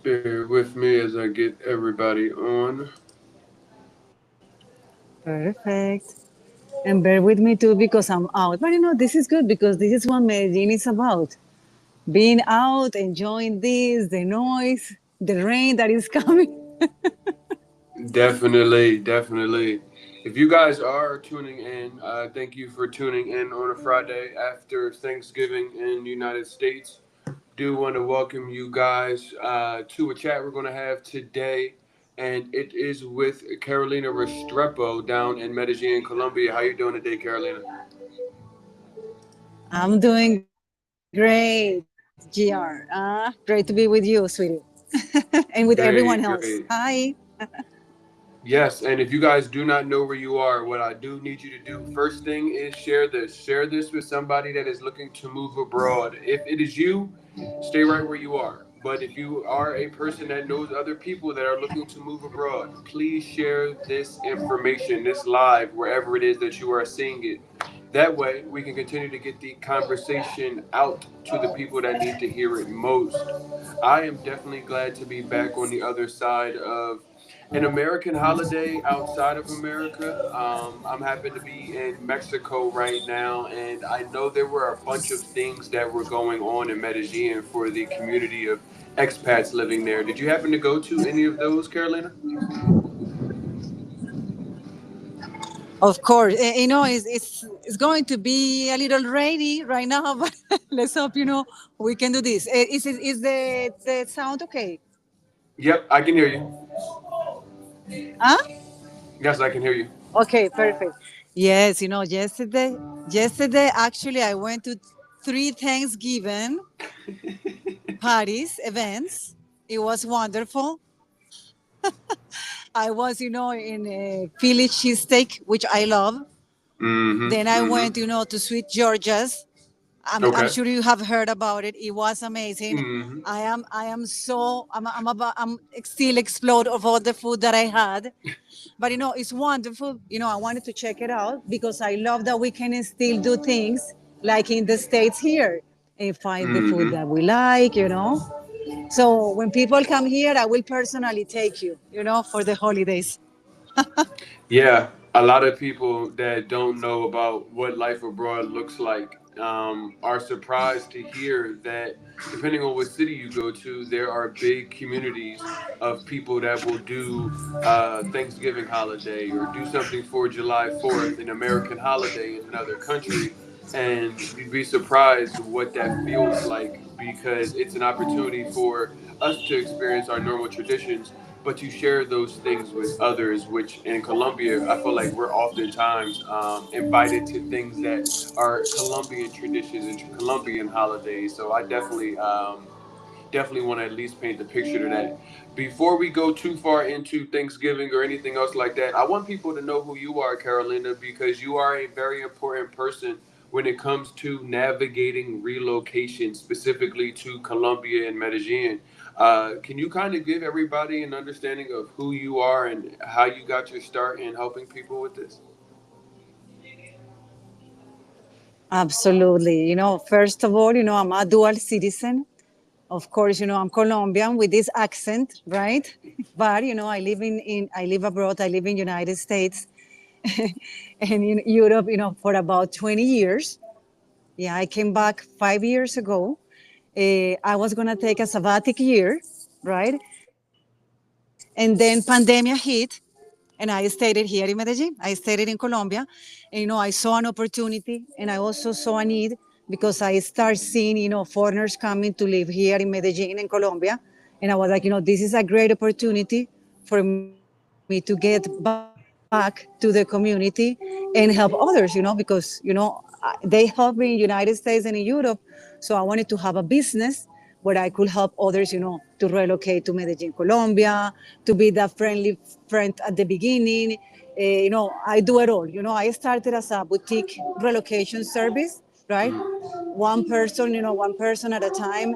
Bear with me as I get everybody on. Perfect. And bear with me too because I'm out. But this is good because this is what Medellin is about. Being out, enjoying this, the noise, the rain that is coming. Definitely, definitely. If you guys are tuning in, thank you for tuning in on a Friday after Thanksgiving in the United States. Do want to welcome you guys to a chat we're going to have today, and it is with Carolina Restrepo down in Medellin, Colombia. How you doing today, Carolina? I'm doing great, GR. Great to be with you, sweetie. And with everyone else. Great, Hi. great. Yes, and if you guys do not know where you are, what I do need you to do first thing is share this. Share this with somebody that is looking to move abroad. If it is you, stay right where you are. But if you are a person that knows other people that are looking to move abroad, please share this information, this live, wherever it is that you are seeing it. That way, we can continue to get the conversation out to the people that need to hear it most. I am definitely glad to be back on the other side of an American holiday outside of America. I'm happy to be in Mexico right now, and I know there were a bunch of things that were going on in Medellin for the community of expats living there. Did you happen to go to any of those, Carolina? Of course. It's going to be a little rainy right now, but let's hope, we can do this. Is the sound okay? Yep, I can hear you. Huh? Yes, I can hear you. Okay, perfect. Yes, yesterday actually I went to three Thanksgiving parties, events. It was wonderful. I was, in a Philly cheesesteak, which I love. Mm-hmm. Then I Mm-hmm. went, to Sweet Georgia's. I'm Okay. sure you have heard about it. It was amazing. Mm-hmm. I'm still explode of all the food that I had. But it's wonderful. I wanted to check it out because I love that we can still do things like in the States here and find the food Mm-hmm. that we like. So when people come here, I will personally take you, for the holidays. Yeah, a lot of people that don't know about what life abroad looks like are surprised to hear that depending on what city you go to, there are big communities of people that will do Thanksgiving holiday or do something for July 4th, an American holiday in another country. And you'd be surprised what that feels like because it's an opportunity for us to experience our normal traditions but you share those things with others, which in Colombia, I feel like we're oftentimes invited to things that are Colombian traditions and Colombian holidays. So I definitely want to at least paint the picture to that. Before we go too far into Thanksgiving or anything else like that, I want people to know who you are, Carolina, because you are a very important person when it comes to navigating relocation, specifically to Colombia and Medellin. Can you kind of give everybody an understanding of who you are and how you got your start in helping people with this? Absolutely. First of all, I'm a dual citizen. Of course, I'm Colombian with this accent, right? But I live I live abroad. I live in United States and in Europe, for about 20 years. Yeah, I came back 5 years ago. I was gonna take a sabbatic year, right? And then pandemia hit, and I stayed here in Medellin. I stayed in Colombia, and I saw an opportunity, and I also saw a need because I start seeing foreigners coming to live here in Medellin in Colombia, and I was like, this is a great opportunity for me to get back to the community and help others, because they help me in United States and in Europe, so I wanted to have a business where I could help others, to relocate to Medellin, Colombia, to be that friendly friend at the beginning. I do it all. I started as a boutique relocation service, right? One person at a time.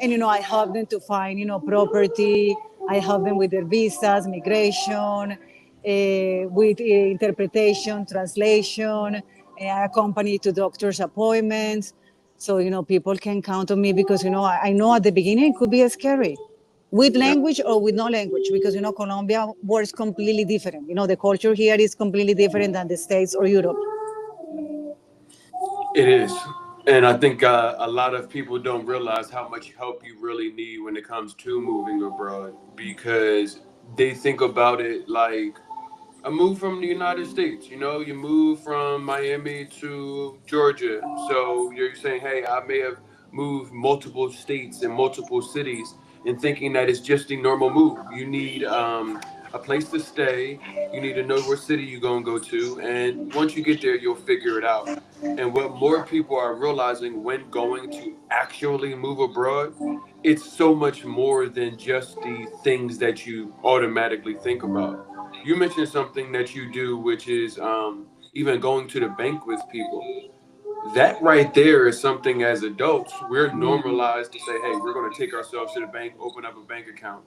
And, I help them to find, property. I help them with their visas, migration, with interpretation, translation. I accompany to doctor's appointments. So, people can count on me because, I know at the beginning it could be scary. with Yeah. language or with no language, because Colombia works completely different. The culture here is completely different than the States or Europe. It is. And I think a lot of people don't realize how much help you really need when it comes to moving abroad because they think about it like I moved from the United States. You move from Miami to Georgia. So you're saying, hey, I may have moved multiple states and multiple cities and thinking that it's just a normal move. You need a place to stay. You need to know what city you're going to go to. And once you get there, you'll figure it out. And what more people are realizing when going to actually move abroad, it's so much more than just the things that you automatically think about. You mentioned something that you do, which is even going to the bank with people. That right there is something as adults, we're normalized to say, hey, we're going to take ourselves to the bank, open up a bank account.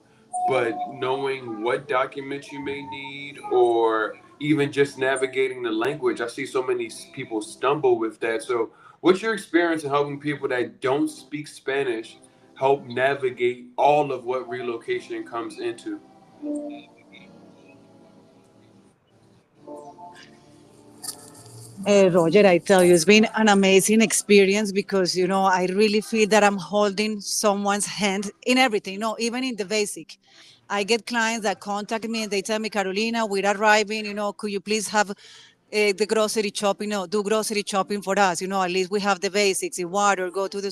But knowing what documents you may need or even just navigating the language, I see so many people stumble with that. So, what's your experience in helping people that don't speak Spanish help navigate all of what relocation comes into? Roger, I tell you, it's been an amazing experience because, I really feel that I'm holding someone's hand in everything, even in the basic. I get clients that contact me and they tell me, Carolina, we're arriving, could you please have the grocery shopping, do grocery shopping for us, at least we have the basics, the water, go to the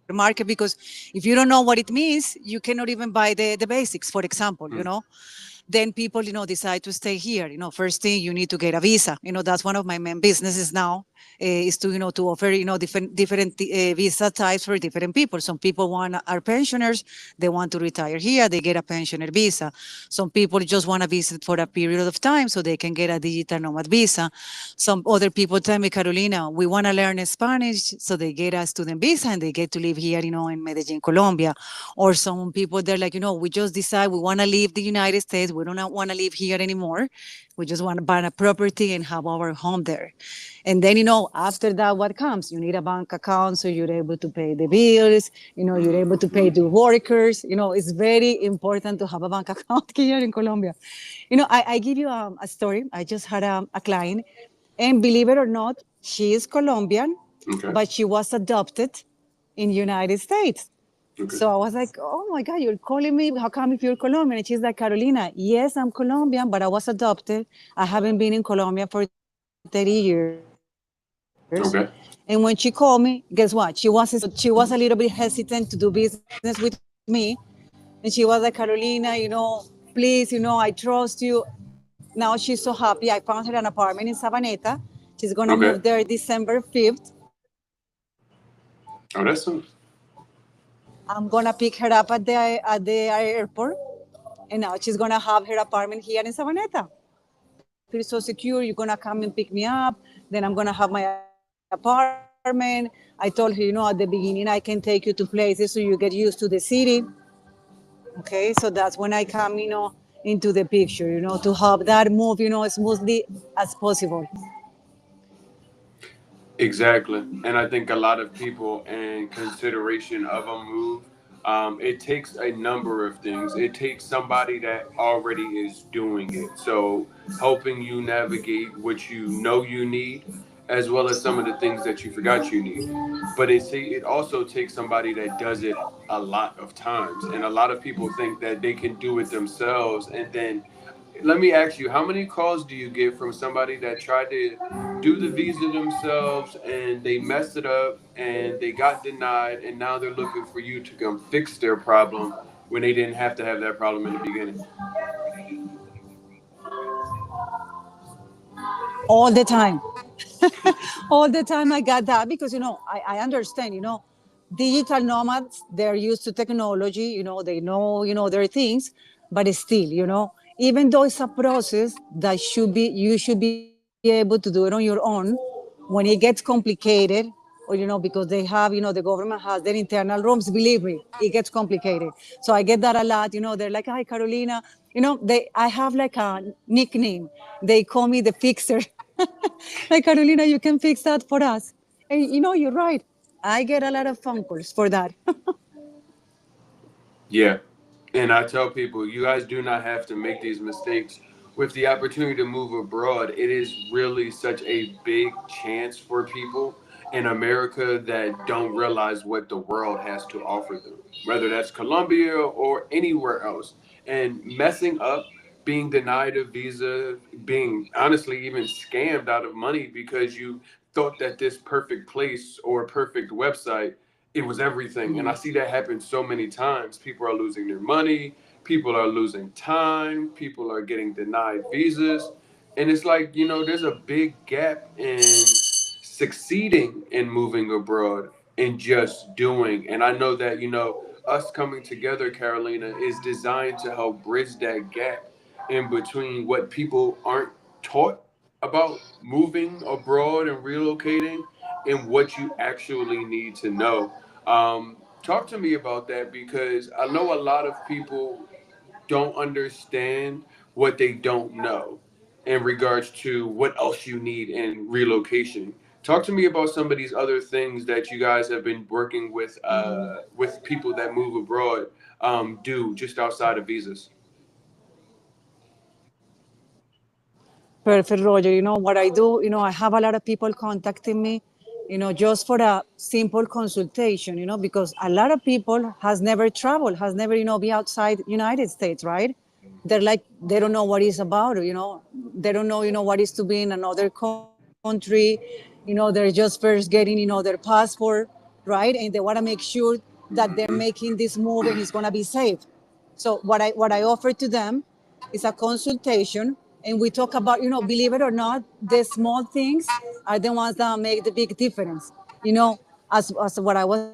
supermarket, because if you don't know what it means, you cannot even buy the basics, for example, Hmm. then people decide to stay here. First thing, you need to get a visa. That's one of my main businesses now, is to offer different visa types for different people. Some people are pensioners, they want to retire here, they get a pensioner visa. Some people just want to visit for a period of time so they can get a digital nomad visa. Some other people tell me, Carolina, we want to learn Spanish, so they get a student visa and they get to live here, in Medellin, Colombia. Or some people, they're like, we just decide we want to leave the United States. We don't want to live here anymore. We just want to buy a property and have our home there. And then, after that, what comes? You need a bank account so you're able to pay the bills, you're able to pay the workers. It's very important to have a bank account here in Colombia. I give you a story. I just had a client, and believe it or not, she is Colombian, Okay. but she was adopted in United States. Okay. So I was like, oh my God, you're calling me. How come if you're Colombian? And she's like, Carolina, yes, I'm Colombian, but I was adopted. I haven't been in Colombia for 30 years. And when she called me, guess Okay. what? She was a little bit hesitant to do business with me. And she was like, Carolina, please, I trust you. Now she's so happy. I found her an apartment in Sabaneta. She's going to move there December Okay. 5th. I'm going to pick her up Oh, that's some. at the airport. And now she's going to have her apartment here in Sabaneta. I feel so secure. You're going to come and pick me up. Then I'm going to have my apartment. I told her, at the beginning, I can take you to places so you get used to the city. Okay, so that's when I come, into the picture, to have that move, smoothly as possible. Exactly. And I think a lot of people, in consideration of a move, it takes a number of things. It takes somebody that already is doing it. So helping you navigate what you know you need, as well as some of the things that you forgot you need. But it also takes somebody that does it a lot of times. And a lot of people think that they can do it themselves. And then let me ask you, how many calls do you get from somebody that tried to do the visa themselves and they messed it up and they got denied and now they're looking for you to come fix their problem when they didn't have to have that problem in the beginning? All the time. All the time I got that because, I understand, digital nomads, they're used to technology, they know, their things, but still, even though it's a process that you should be able to do it on your own, when it gets complicated, or, because they have, the government has their internal rooms, believe me, it gets complicated. So I get that a lot, they're like, hi, Carolina, I have like a nickname. They call me the fixer. Like, Carolina, you can fix that for us. And you're right. I get a lot of phone calls for that. Yeah. And I tell people, you guys do not have to make these mistakes. With the opportunity to move abroad, it is really such a big chance for people in America that don't realize what the world has to offer them, whether that's Colombia or anywhere else. And messing up, being denied a visa, being honestly even scammed out of money because you thought that this perfect place or perfect website it was everything. And I see that happen so many times. People are losing their money, people are losing time, people are getting denied visas. And it's like, there's a big gap in succeeding in moving abroad and just doing. And I know that, us coming together, Carolina, is designed to help bridge that gap in between what people aren't taught about moving abroad and relocating and what you actually need to know. Talk to me about that because I know a lot of people don't understand what they don't know in regards to what else you need in relocation. Talk to me about some of these other things that you guys have been working with people that move abroad do just outside of visas. Perfect, Roger. You know what I do? I have a lot of people contacting me, just for a simple consultation, because a lot of people has never traveled, has never, be outside United States, right? They're like, they don't know what it's about, they don't know, what is to be in another country. They're just first getting, their passport, right? And they want to make sure that they're Mm-hmm. making this move and it's going to be safe. So what I offer to them is a consultation, and we talk about, believe it or not, the small things are the ones that make the big difference. You know, as what I was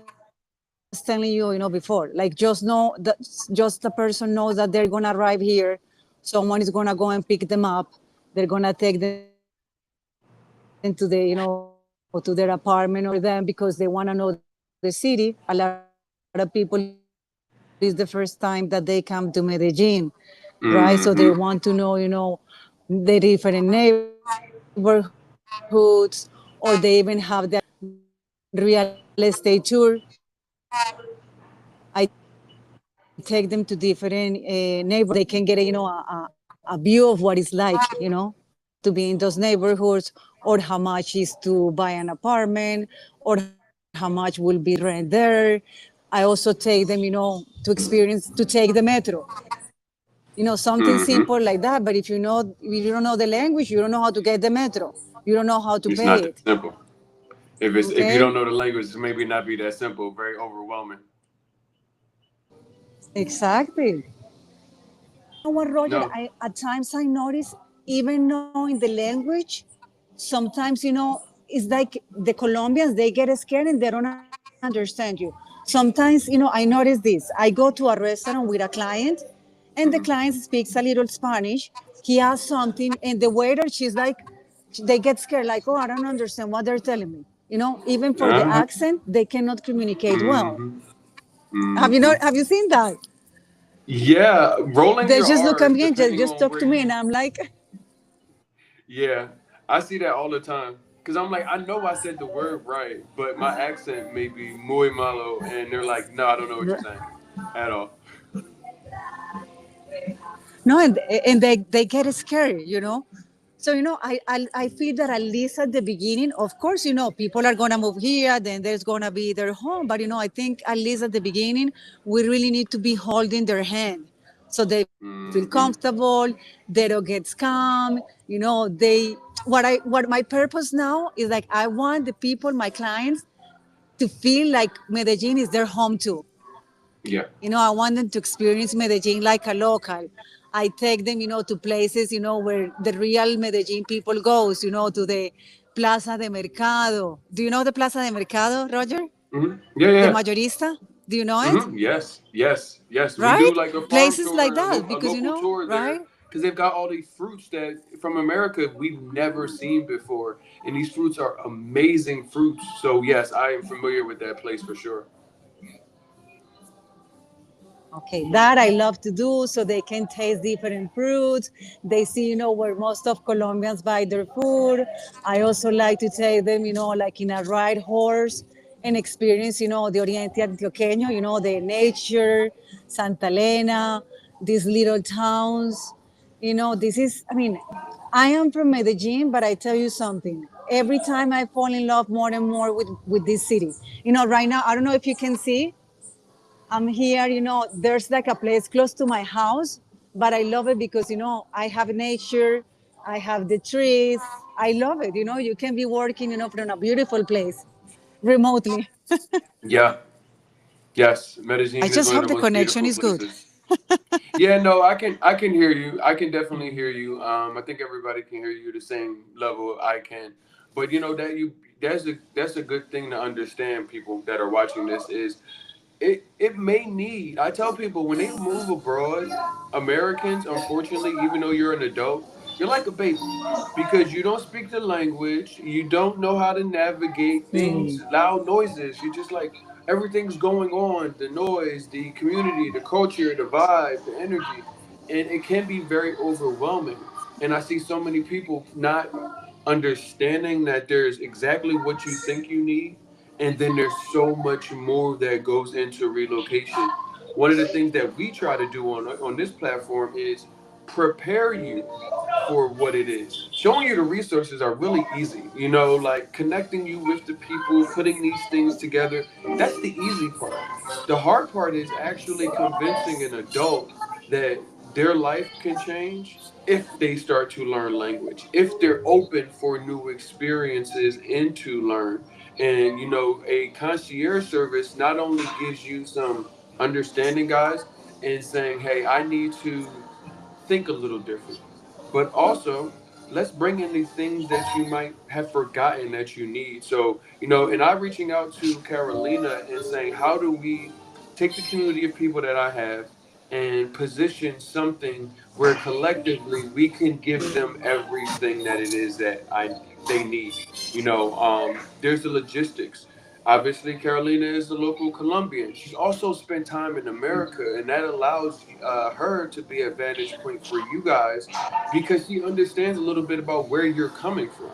telling you, before, like just the person knows that they're gonna arrive here, someone is gonna go and pick them up, they're gonna take them to to their apartment or whatever for them because they want to know the city. A lot of people is the first time that they come to Medellin, right? So they want to know, the different neighborhoods, or they even have their own real estate tour. I take them to different neighborhoods so they can get a view of what it's like, to be in those neighborhoods, or how much is to buy an apartment, or how much will be the rent there. I also take them, to take the metro. Something simple Mm-hmm. like that. But if you don't know the language, you don't know how to get the metro. You don't know how to It's pay not that it. simple. If you Okay? don't know the language, it's maybe not be that simple. Very overwhelming. Exactly. You know what, Roger? No. At times I notice, even knowing the language, sometimes, it's like the Colombians, they get scared and they don't understand you. Sometimes, I notice this. I go to a restaurant with a client, and the Mm-hmm. client speaks a little Spanish. He asks something, and the waiter, she's like, they get scared, like, oh, I don't understand what they're telling me. Even for the Uh-huh. accent, they cannot communicate well. Mm-hmm. Mm-hmm. Have you seen that? Yeah, rolling They your just look at R's me and depending just on talk where to me, and you. I'm like, Yeah, I see that all the time. Cause I'm like, I know I said the word right, but my accent may be muy malo, and they're like, no, I don't know what you're saying, at all. no, and they get scared, So, I feel that at least at the beginning, of course, people are gonna move here, then there's gonna be their home. But I think at least at the beginning, we really need to be holding their hand, so they feel Mm-hmm. comfortable, they don't get scammed. They what my purpose now is, like, I want the people, my clients, to feel like Medellin is their home too. Yeah. I want them to experience Medellin like a local. I take them, to places, where the real Medellin people goes, to the Plaza de Mercado. Do you know the Plaza de Mercado, Roger? Mm-hmm. Yeah, The yeah. Mayorista? Do you know it? Mm-hmm. Yes, yes, yes. We Right? do like a farm Places like tour, that, a because, local tour there, right? because they've got all these fruits that from America we've never seen before, and these fruits are amazing fruits. So yes, I am familiar with that place for sure. Okay, that I love to do so they can taste different fruits. They see, where most of Colombians buy their food. I also like to take them, like in a ride horse. and experience, the Oriente Antioqueño, the nature, Santa Elena, these little towns. This is, I mean, I am from Medellin, but I tell you something. Every time I fall in love more and more with this city. Right now, I don't know if you can see, I'm here, there's like a place close to my house, but I love it because, I have nature, I have the trees. I love it. You can be working, from a beautiful place remotely. Yeah. Yes, I Medellin is just one of hope the the most connection beautiful is good. places. Yeah, no, I can hear you. I can definitely hear you. I think everybody can hear you the same level I can. But that's a good thing to understand. People that are watching this is it may need. I tell people when they move abroad, Americans, unfortunately, even though you're an adult, you're like a baby because you don't speak the language, you don't know how to navigate things, loud noises. You just like everything's going on, the noise, the community, the culture, the vibe, the energy, and it can be very overwhelming. And I see so many people not understanding that there's exactly what you think you need, and then there's so much more that goes into relocation. One of the things that we try to do on this platform is prepare you for what it is. Showing you the resources are really easy, like connecting you with the people, putting these things together. That's the easy part. The hard part is actually convincing an adult that their life can change if they start to learn language, if they're open for new experiences and to learn. And a concierge service not only gives you some understanding, guys, and saying, hey, I need to think a little different, but also let's bring in the things that you might have forgotten that you need. So, and I'm reaching out to Carolina and saying, how do we take the community of people that I have and position something where collectively we can give them everything that it is that they need. There's the logistics. Obviously, Carolina is a local Colombian. She's also spent time in America, and that allows her to be a vantage point for you guys because she understands a little bit about where you're coming from.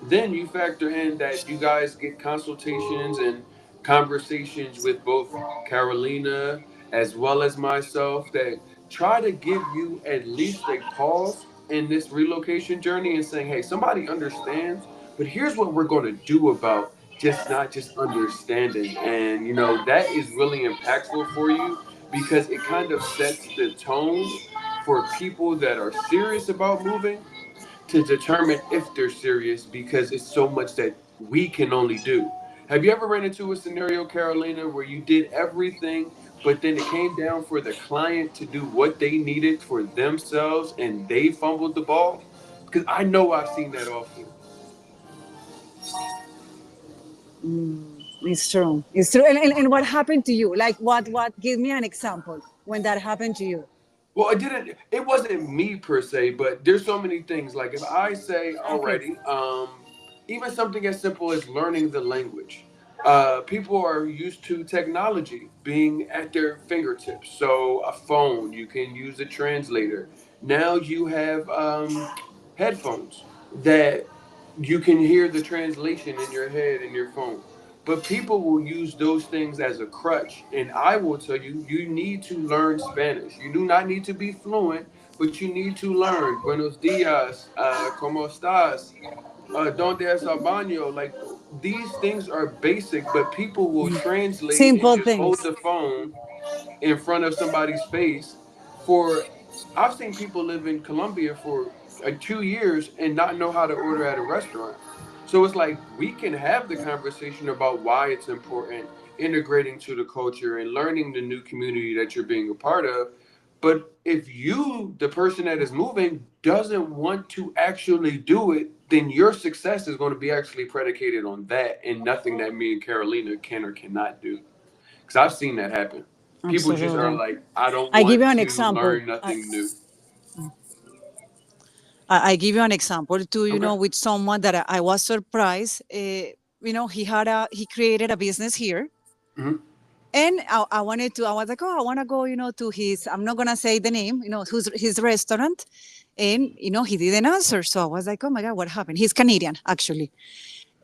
Then you factor in that you guys get consultations and conversations with both Carolina as well as myself that try to give you at least a pause in this relocation journey and saying, hey, somebody understands, but here's what we're going to do about just not just understanding. And, that is really impactful for you because it kind of sets the tone for people that are serious about moving to determine if they're serious because it's so much that we can only do. Have you ever ran into a scenario, Carolina, where you did everything, but then it came down for the client to do what they needed for themselves and they fumbled the ball? Because I know I've seen that often. It's true. It's true. And what happened to you? Like what? Give me an example when that happened to you. Well, it wasn't me per se, but there's so many things. Like if I say, Okay. alrighty, even something as simple as learning the language. People are used to technology being at their fingertips. So a phone, you can use a translator. Now you have headphones that you can hear the translation in your head in your phone. But people will use those things as a crutch. And I will tell you, you need to learn Spanish. You do not need to be fluent, but you need to learn. Buenos dias, ¿cómo estás? ¿Dónde es el baño? Like these things are basic, but people will translate and Simple just hold things. the phone in front of somebody's face for I've seen people live in Colombia for 2 years and not know how to order at a restaurant. So it's like we can have the conversation about why it's important integrating to the culture and learning the new community that you're being a part of. But if you, the person that is moving, doesn't want to actually do it, then your success is going to be actually predicated on that and nothing that me and Carolina can or cannot do. Because I've seen that happen. People just are Absolutely. like, I don't I give you want an to example. learn nothing new. I give you an example too. Okay. With someone that I was surprised. He created a business here, Hmm. and I wanted to. I was like, oh, I want to go. To his. I'm not gonna say the name. Who's his restaurant, and he didn't answer. So I was like, oh my god, what happened? He's Canadian, actually.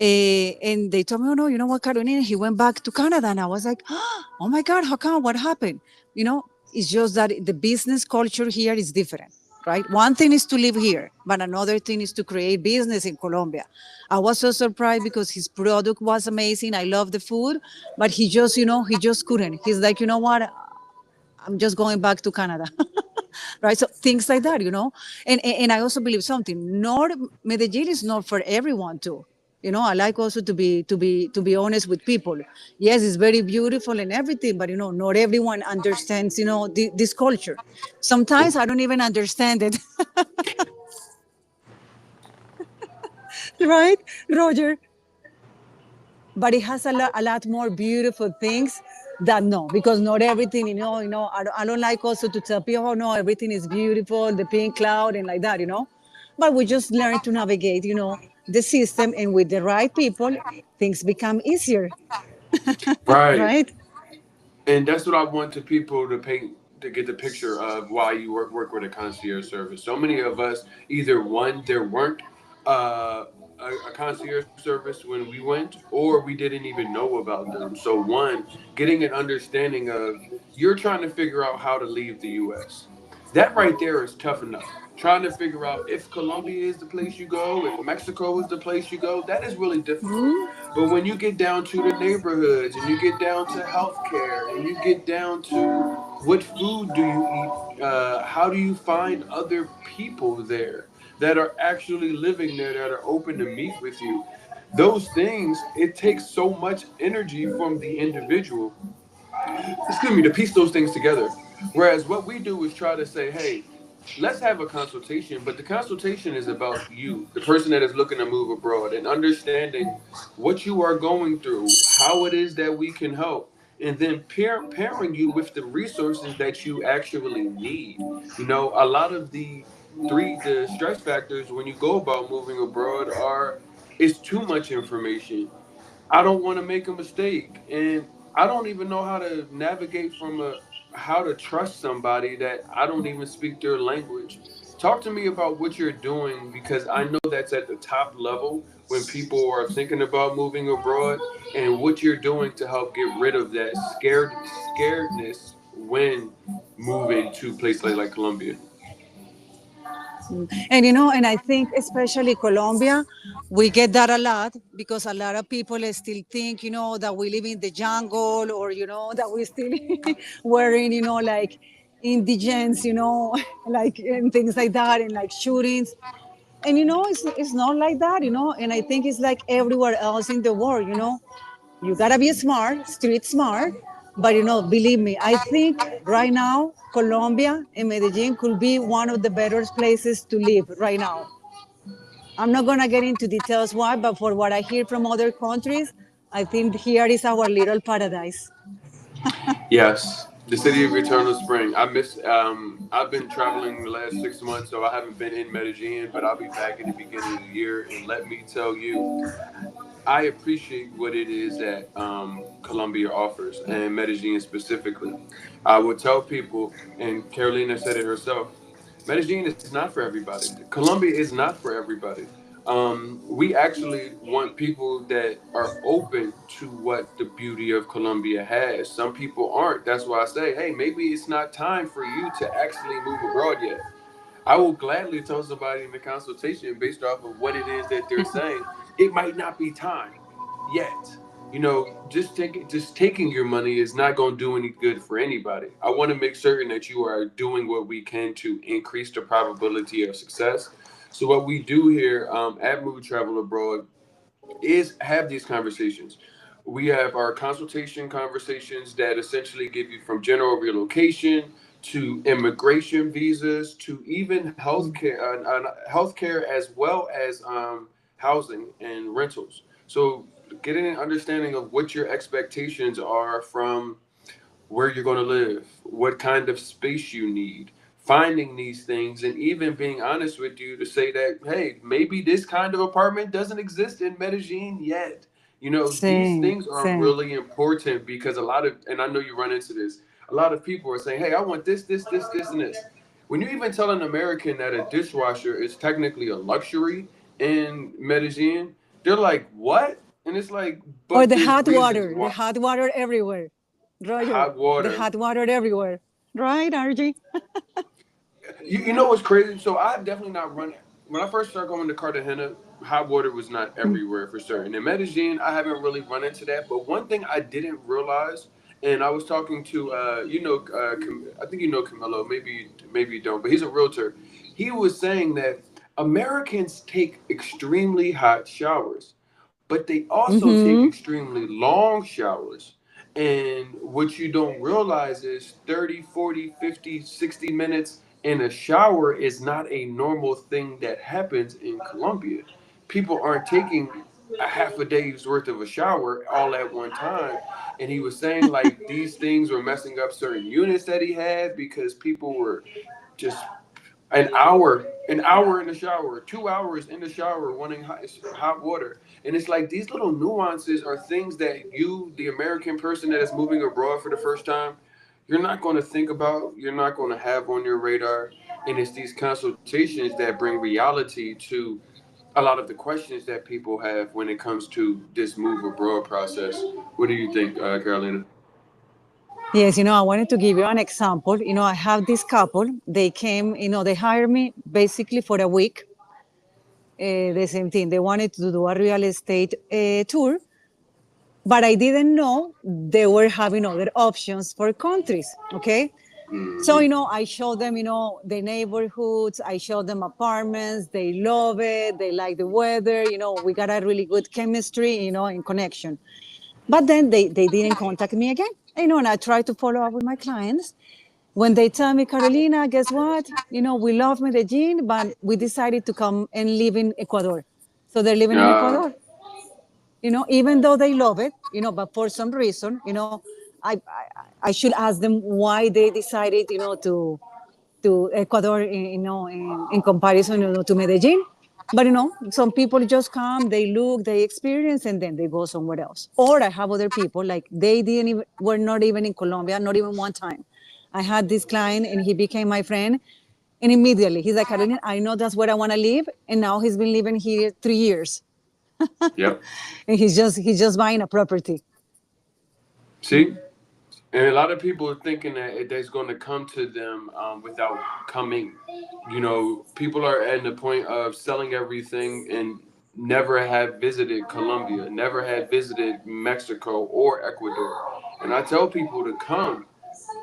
And they told me, oh no, you know what, Carolina, he went back to Canada. And I was like, oh my God, how come? What happened? You know, it's just that the business culture here is different, right? One thing is to live here, but another thing is to create business in Colombia. I was so surprised because his product was amazing. I love the food, but he just, you know, he just couldn't. He's like, you know what? I'm just going back to Canada. Right? So things like that, you know. And I also believe something. Not Medellin is not for everyone too. You know, I like also to be honest with people. Yes, it's very beautiful and everything, but you know, not everyone understands, you know, this culture. Sometimes I don't even understand it. Right, Roger? But it has a lot more beautiful things that no, because not everything, I don't like also to tell people, oh no, everything is beautiful, the pink cloud and like that, but we just learn to navigate, the system, and with the right people, things become easier. Right. Right. And that's what I want to people to paint, to get the picture of why you work with a concierge service. So many of us, either one, there weren't uh, a concierge service when we went, or we didn't even know about them. So one, getting an understanding of, you're trying to figure out how to leave the U.S. That right there is tough enough. Trying to figure out if Colombia is the place you go, if Mexico is the place you go, that is really difficult. But when you get down to the neighborhoods, and you get down to healthcare, and you get down to what food do you eat, how do you find other people there that are actually living there, that are open to meet with you, those things, it takes so much energy from the individual, excuse me, to piece those things together. Whereas what we do is try to say, hey, let's have a consultation, but the consultation is about you, the person that is looking to move abroad, and understanding what you are going through, how it is that we can help, and then pairing you with the resources that you actually need. A lot of the stress factors when you go about moving abroad are, it's too much information. I don't want to make a mistake, and I don't even know how to navigate from how to trust somebody that I don't even speak their language. Talk to me about what you're doing, because I know that's at the top level when people are thinking about moving abroad, and what you're doing to help get rid of that scaredness when moving to places like Colombia. And I think especially Colombia, we get that a lot because a lot of people still think, that we live in the jungle, or, that we still wearing, like indigents, like, and things like that, and like shootings. And, it's not like that, and I think it's like everywhere else in the world, you gotta be smart, street smart. But believe me, I think right now Colombia and Medellin could be one of the better places to live right now. I'm not gonna get into details why, but for what I hear from other countries, I think here is our little paradise. Yes, the city of eternal spring. I miss. I've been traveling the last 6 months, so I haven't been in Medellin, but I'll be back in the beginning of the year. And let me tell you, I appreciate what it is that Colombia offers, and Medellin specifically. I would tell people, and Carolina said it herself, Medellin is not for everybody. Colombia is not for everybody. We actually want people that are open to what the beauty of Colombia has. Some people aren't. That's why I say, hey, maybe it's not time for you to actually move abroad yet. I will gladly tell somebody in the consultation, based off of what it is that they're saying, it might not be time yet. Just taking your money is not going to do any good for anybody. I want to make certain that you are doing what we can to increase the probability of success. So what we do here at Mood Travel Abroad is have these conversations. We have our consultation conversations that essentially give you from general relocation to immigration visas to even healthcare as well as housing and rentals. So getting an understanding of what your expectations are from where you're going to live, what kind of space you need, finding these things, and even being honest with you to say that, hey, maybe this kind of apartment doesn't exist in Medellin yet. These Same, things are same. really important because and I know you run into this, a lot of people are saying, hey, I want this, and this. When you even tell an American that a dishwasher is technically a luxury in Medellin, They're like, what? And it's like, Or but there's reasons the why. hot water everywhere. Roger, Hot the water. hot water everywhere. Right, RG? You know what's crazy? So I've definitely not run. When I first started going to Cartagena, hot water was not everywhere for certain. In Medellin, I haven't really run into that. But one thing I didn't realize, and I was talking to, I think you know Camilo. Maybe you don't, but he's a realtor. He was saying that Americans take extremely hot showers, but they also take Mm-hmm. extremely long showers. And what you don't realize is 30, 40, 50, 60 minutes in a shower is not a normal thing that happens in Colombia. People aren't taking a half a day's worth of a shower all at one time. And he was saying like these things were messing up certain units that he had because people were just an hour in the shower, 2 hours in the shower, wanting hot water. And it's like these little nuances are things that you, the American person that is moving abroad for the first time, you're not going to think about, you're not going to have on your radar. And it's these consultations that bring reality to a lot of the questions that people have when it comes to this move abroad process. What do you think, Carolina? Yes, I wanted to give you an example. I have this couple. They came, they hired me basically for a week. The same thing. They wanted to do a real estate tour, but I didn't know they were having other options for countries. Okay. So, Mm-hmm. I showed them, the neighborhoods. I showed them apartments. They love it. They like the weather. We got a really good chemistry, in connection. But then they didn't contact me again. And I try to follow up with my clients. When they tell me, Carolina, guess what? We love Medellin, but we decided to come and live in Ecuador. So they're living in Uh, Ecuador, even though they love it, but for some reason, I should ask them why they decided, to Ecuador, in comparison, to Medellin. But some people just come, they look, they experience, and then they go somewhere else. Or I have other people like they didn't even were not even in Colombia, not even one time. I had this client, and he became my friend, and immediately he's like, Carolina, I know that's where I want to live, and now he's been living here 3 years, yep. and he's just buying a property. See? And a lot of people are thinking that that's going to come to them without coming. You know, people are at the point of selling everything and never have visited Colombia, never had visited Mexico or Ecuador. And I tell people to come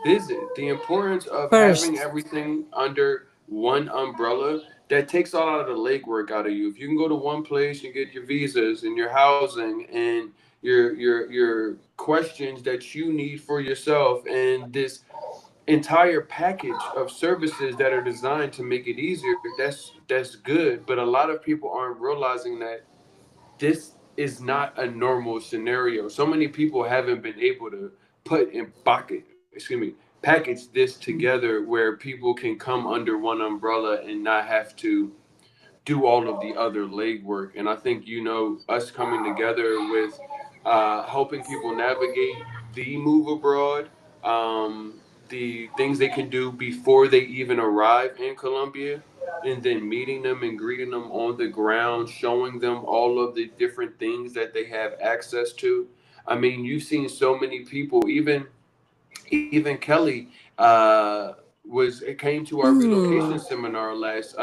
visit. The importance of having First. everything under one umbrella that takes all out of the legwork out of you. If you can go to one place and get your visas and your housing and your questions that you need for yourself and this entire package of services that are designed to make it easier, that's good. But a lot of people aren't realizing that this is not a normal scenario. So many people haven't been able to put in package this together where people can come under one umbrella and not have to do all of the other legwork. And I think, us coming together with helping people navigate the move abroad, the things they can do before they even arrive in Colombia, and then meeting them and greeting them on the ground, showing them all of the different things that they have access to. I mean, you've seen so many people, even Kelly was it came to our relocation Hmm. seminar last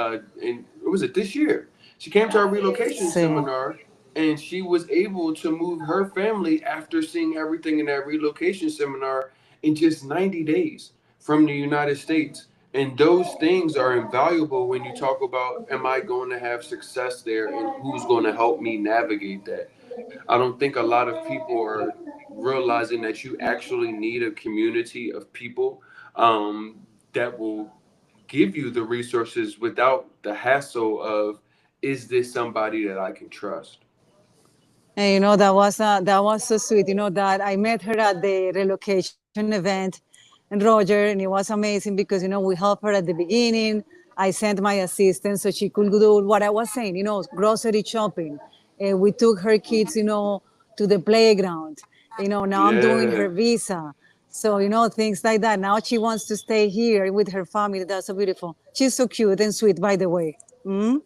in was it this year? She came to our relocation Sí. seminar and she was able to move her family after seeing everything in that relocation seminar in just 90 days from the United States. And those things are invaluable when you talk about am I going to have success there and who's going to help me navigate that. I don't think a lot of people are realizing that you actually need a community of people that will give you the resources without the hassle of is this somebody that I can trust? And that was so sweet. That I met her at the relocation event, and Roger, and it was amazing because we helped her at the beginning. I sent my assistant so she could do what I was saying, grocery shopping. We took her kids, to the playground. Now I'm doing Yeah. her visa. So, things like that. Now she wants to stay here with her family. That's so beautiful. She's so cute and sweet, by the way. Mm?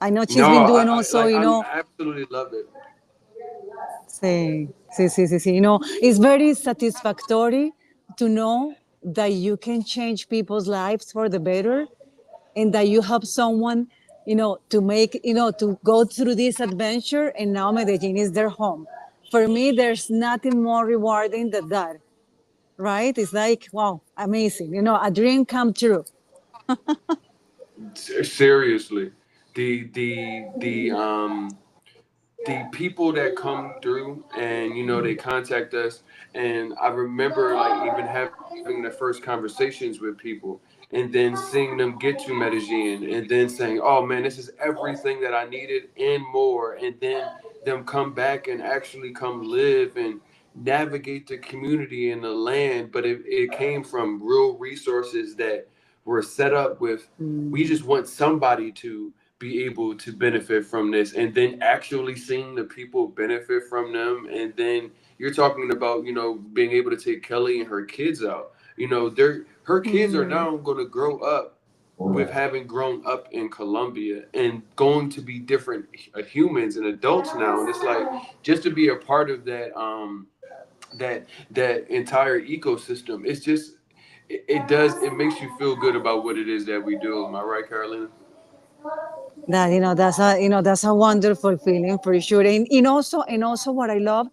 I know she's No, been doing also, like I absolutely love it. sí, sí, sí, sí, sí. It's very satisfactory to know that you can change people's lives for the better and that you help someone, to make, to go through this adventure and now Medellin is their home. For me, there's nothing more rewarding than that, right? It's like, wow, amazing. A dream come true. Seriously, the people that come through and they contact us, and I remember like even having the first conversations with people and then seeing them get to Medellin and then saying, oh man, this is everything that I needed and more, and then them come back and actually come live and navigate the community and the land, but it came from real resources that were set up with, we just want somebody to be able to benefit from this, and then actually seeing the people benefit from them. And then you're talking about being able to take Kelly and her kids out. They're her kids are Mm, now going to grow up with having grown up in Colombia and going to be different humans and adults now. And it's like, just to be a part of that entire ecosystem, it's just it makes you feel good about what it is that we do. Am I right, Carolina? that that's a wonderful feeling for sure. And also what I love,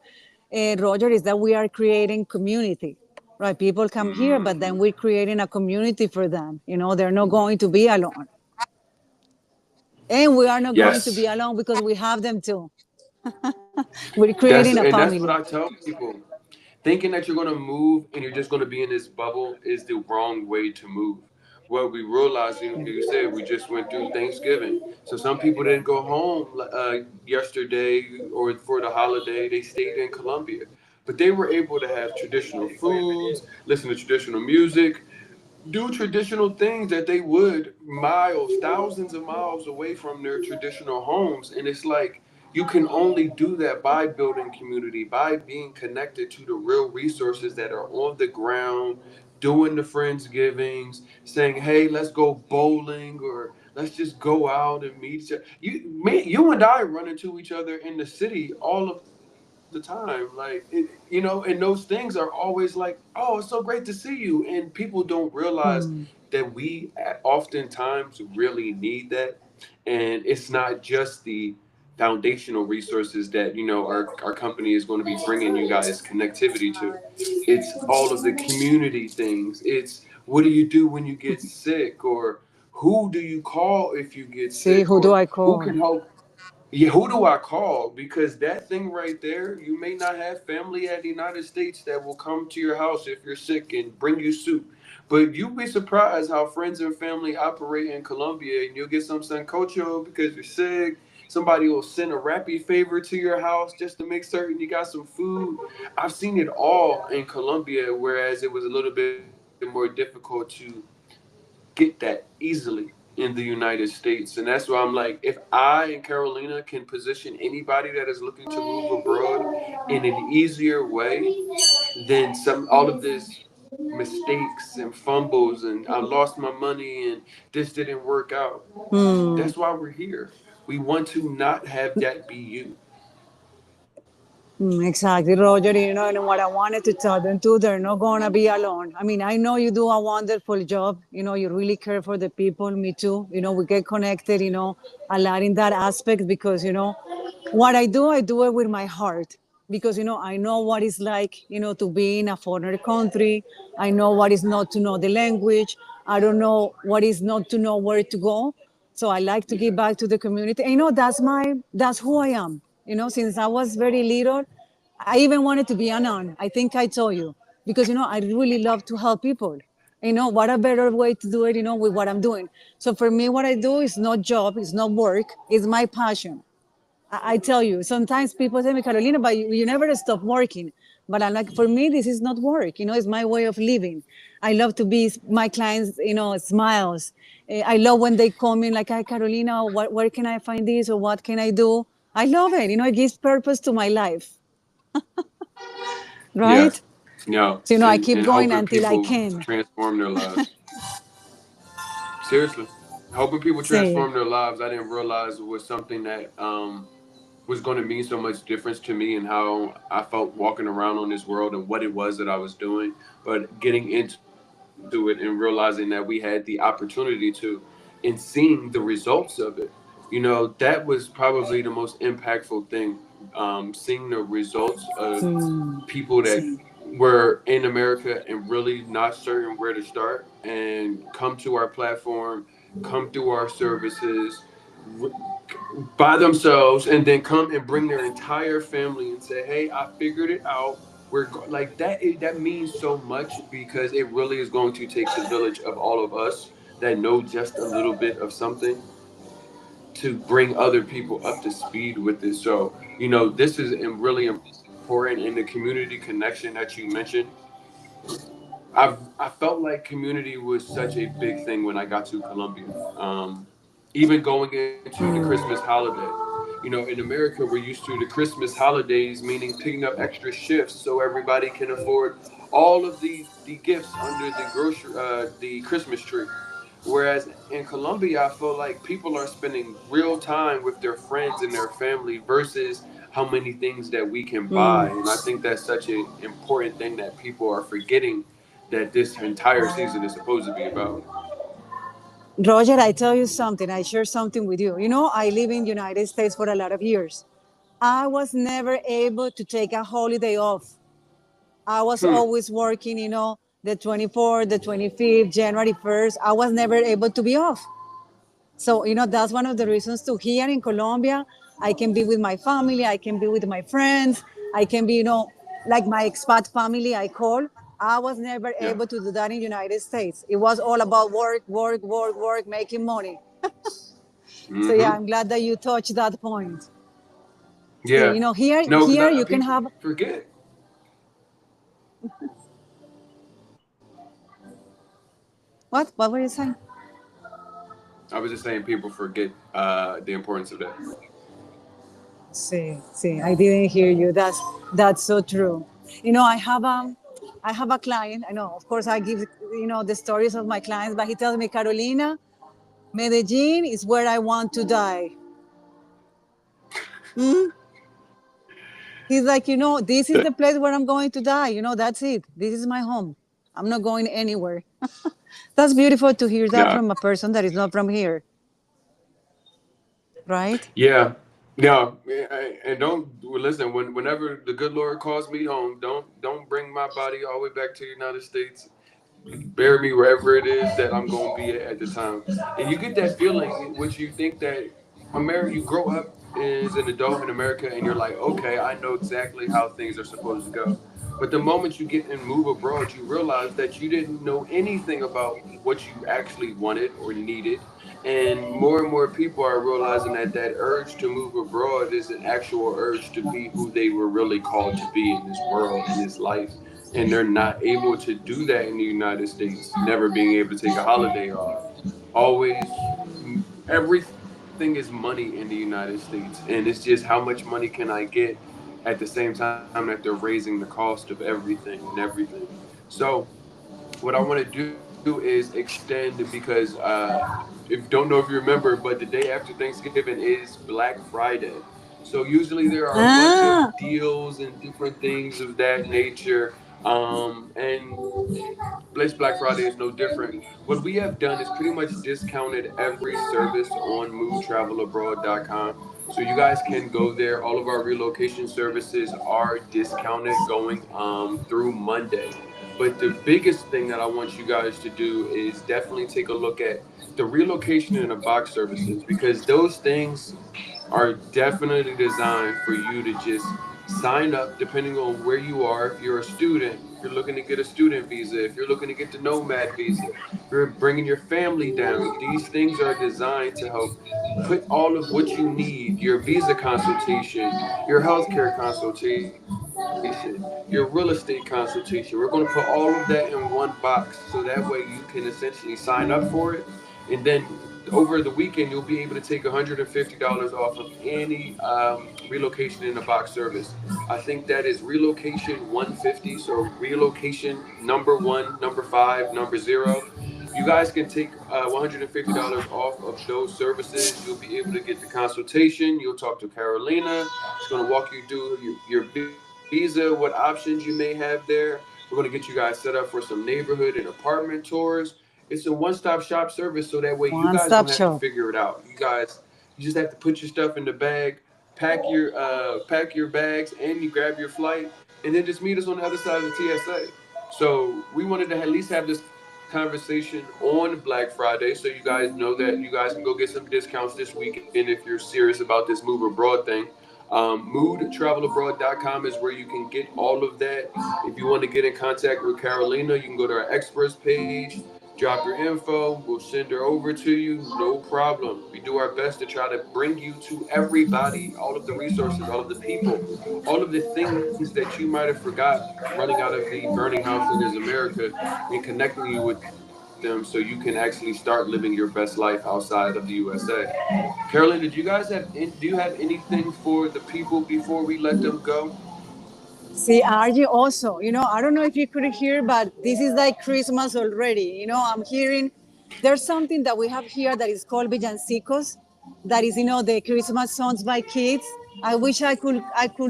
Roger, is that we are creating community, right? People come here, but then Hmm. we're creating a community for them. They're not going to be alone, and we are not going to Yes. be alone because we have them too. We're That's creating a and that's what family. I tell people. Thinking that you're gonna move and you're just gonna be in this bubble is the wrong way to move. What we realized, you said, we just went through Thanksgiving. So some people didn't go home yesterday or for the holiday. They stayed in Colombia, but they were able to have traditional foods, listen to traditional music, do traditional things that they would miles, thousands of miles away from their traditional homes. And it's like, you can only do that by building community, by being connected to the real resources that are on the ground, doing the Friendsgivings, saying, hey, let's go bowling, or let's just go out and meet each other. You and I run into each other in the city all of the time. And those things are always like, oh, it's so great to see you. And people don't realize Hmm. that we oftentimes really need that. And it's not just the foundational resources that our company is going to be bringing you guys connectivity to. It's all of the community things. It's, what do you do when you get sick, or who do you call if you get See, sick, who do or I who call? can help. Yeah, who do I call? Because that thing right there, you may not have family at the United States that will come to your house if you're sick and bring you soup. But you'd be surprised how friends and family operate in Colombia, and you'll get some sancocho because you're sick. Somebody will send a rappy favor to your house just to make certain you got some food. I've seen it all in Colombia, whereas it was a little bit more difficult to get that easily in the United States. And that's why I'm like, if I and Carolina can position anybody that is looking to move abroad in an easier way, then some all of this mistakes and fumbles and I lost my money and this didn't work out. Hmm. That's why we're here. We want to not have that be you. Exactly, Roger. And what I wanted to tell them too, they're not gonna be alone. I mean, I know you do a wonderful job. You really care for the people. Me too. We get connected. A lot in that aspect because what I do it with my heart because I know what it's like. To be in a foreign country. I know what is not to know the language. I don't know what is not to know where to go. So I like to give Yeah. back to the community. And, that's who I am. Since I was very little, I even wanted to be a nun. I think I told you because I really love to help people. What a better way to do it. With what I'm doing. So for me, what I do is not job, it's not work, it's my passion. I tell you, sometimes people say me, Carolina, but you never stop working. But I'm like, for me, this is not work. It's my way of living. I love to be my clients, smiles. I love when they call me like, hi, Carolina, where can I find this or what can I do? I love it. It gives purpose to my life, Yeah. right? Yeah. So, I And keep going helping until I people can. transform their lives. Seriously. Helping people Sí. transform their lives, I didn't realize was something that was going to mean so much difference to me and how I felt walking around on this world and what it was that I was doing. But getting into it and realizing that we had the opportunity to, and seeing the results of it, that was probably the most impactful thing. Seeing the results of Mm, people that sí. were in America and really not certain where to start and come to our platform, come through our services, by themselves, and then come and bring their entire family and say, "Hey, I figured it out." Like that. That means so much because it really is going to take the village of all of us that know just a little bit of something to bring other people up to speed with it. So this is really important in the community connection that you mentioned. I felt like community was such a big thing when I got to Colombia. Even going into the Christmas holiday. In America, we're used to the Christmas holidays, meaning picking up extra shifts so everybody can afford all of the gifts under the Christmas tree. Whereas in Colombia, I feel like people are spending real time with their friends and their family versus how many things that we can buy. And I think that's such an important thing that people are forgetting that this entire season is supposed to be about. Roger, I tell you something. I share something with you. I live in the United States for a lot of years. I was never able to take a holiday off. I was Hmm. always working, the 24th, the 25th, January 1st. I was never able to be off. So, that's one of the reasons to here in Colombia, I can be with my family, I can be with my friends, I can be, like my expat family I call. I was never Yeah. able to do that in the United States. It was all about work, work, work, work, making money. So yeah, Mm-hmm. I'm glad that you touched that point. See, Yeah. here No, here because you can people have forget. what were you saying? I was just saying people forget the importance of that. See, I didn't hear you. That's so true. I have a client. I know, of course, I give the stories of my clients, but he tells me, Carolina, Medellin is where I want to die. Mm? He's like, this is the place where I'm going to die. That's it. This is my home. I'm not going anywhere. That's beautiful to hear that Yeah. from a person that is not from here, right? Yeah. No, and don't listen. Whenever the good Lord calls me home, don't bring my body all the way back to the United States. Bury me wherever it is that I'm going to be at the time. And you get that feeling, which you think that America, you grow up as an adult in America, and you're like, okay, I know exactly how things are supposed to go. But the moment you get and move abroad, you realize that you didn't know anything about what you actually wanted or needed. And more people are realizing that that urge to move abroad is an actual urge to be who they were really called to be in this world, in this life. And they're not able to do that in the United States, never being able to take a holiday off. Always, everything is money in the United States. And it's just how much money can I get at the same time that they're raising the cost of everything and everything. So, what I want to do is extend because if don't know if you remember, but the day after Thanksgiving is Black Friday. So usually there are a bunch of Ah, deals and different things of that nature. And Black Friday is no different. What we have done is pretty much discounted every service on moodtravelabroad.com. So you guys can go there. All of our relocation services are discounted going through Monday. But the biggest thing that I want you guys to do is definitely take a look at the relocation and the box services because those things are definitely designed for you to just sign up depending on where you are. If you're a student, if you're looking to get a student visa, if you're looking to get the nomad visa, if you're bringing your family down, these things are designed to help put all of what you need, your visa consultation, your healthcare consultation, your real estate consultation. We're going to put all of that in one box so that way you can essentially sign up for it. And then over the weekend, you'll be able to take $150 off of any relocation in a box service. I think that is relocation 150. So relocation number one, number five, number zero. You guys can take $150 off of those services. You'll be able to get the consultation. You'll talk to Carolina. She's going to walk you through your visa, what options you may have there. We're going to get you guys set up for some neighborhood and apartment tours. It's a one-stop shop service, so that way you guys One don't have stop to shop. figure it out. You just have to put your stuff in the bag, pack your bags, and you grab your flight, and then just meet us on the other side of the TSA. So we wanted to at least have this conversation on Black Friday, so you guys know that you guys can go get some discounts this weekend if you're serious about this move abroad thing. Moodtravelabroad.com is where you can get all of that. If you want to get in contact with Carolina, you can go to our experts page, drop your info, we'll send her over to you, no problem. We do our best to try to bring you to everybody, all of the resources, all of the people, all of the things that you might have forgot running out of the burning house that is America, and connecting you with them so you can actually start living your best life outside of the USA. Carolina, do you have anything for the people before we let them go? See, RG also, I don't know if you could hear, but this is like Christmas already. I'm hearing there's something that we have here that is called villancicos. That is, the Christmas songs by kids. I wish I could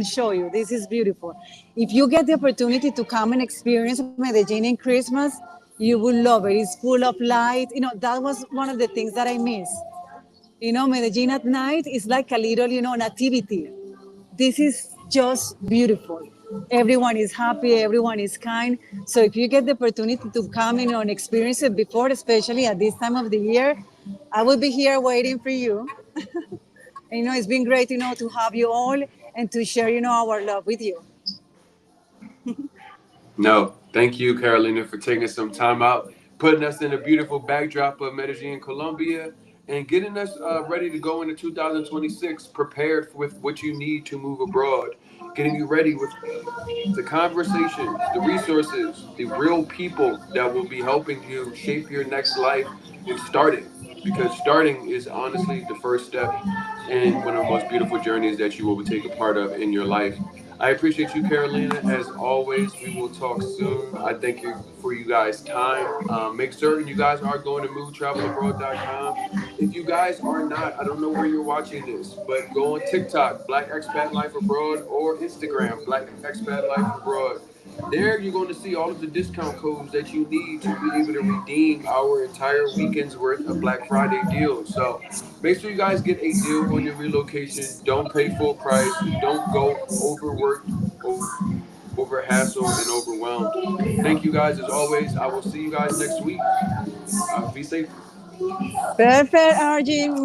show you. This is beautiful. If you get the opportunity to come and experience Medellin in Christmas, you will love it. It's full of light. That was one of the things that I miss. Medellin at night is like a little, nativity. This is just beautiful. Everyone is happy, everyone is kind. So if you get the opportunity to come and experience it before, especially at this time of the year, I will be here waiting for you. And, it's been great, to have you all and to share, our love with you. No, thank you, Carolina, for taking some time out, putting us in a beautiful backdrop of Medellin, Colombia, and getting us ready to go into 2026, prepared with what you need to move abroad, getting you ready with the conversations, the resources, the real people that will be helping you shape your next life and starting. Because starting is honestly the first step in one of the most beautiful journeys that you will take a part of in your life. I appreciate you, Carolina. As always, we will talk soon. I thank you for you guys' time. Make certain you guys are going to movetravelabroad.com. If you guys are not, I don't know where you're watching this, but go on TikTok, Black Expat Life Abroad, or Instagram, Black Expat Life Abroad. There you're going to see all of the discount codes that you need to be able to redeem our entire weekend's worth of Black Friday deals. So make sure you guys get a deal on your relocation. Don't pay full price. Don't go overworked, over hassled, and overwhelmed. Thank you guys as always. I will see you guys next week. Be safe. Perfect, RG.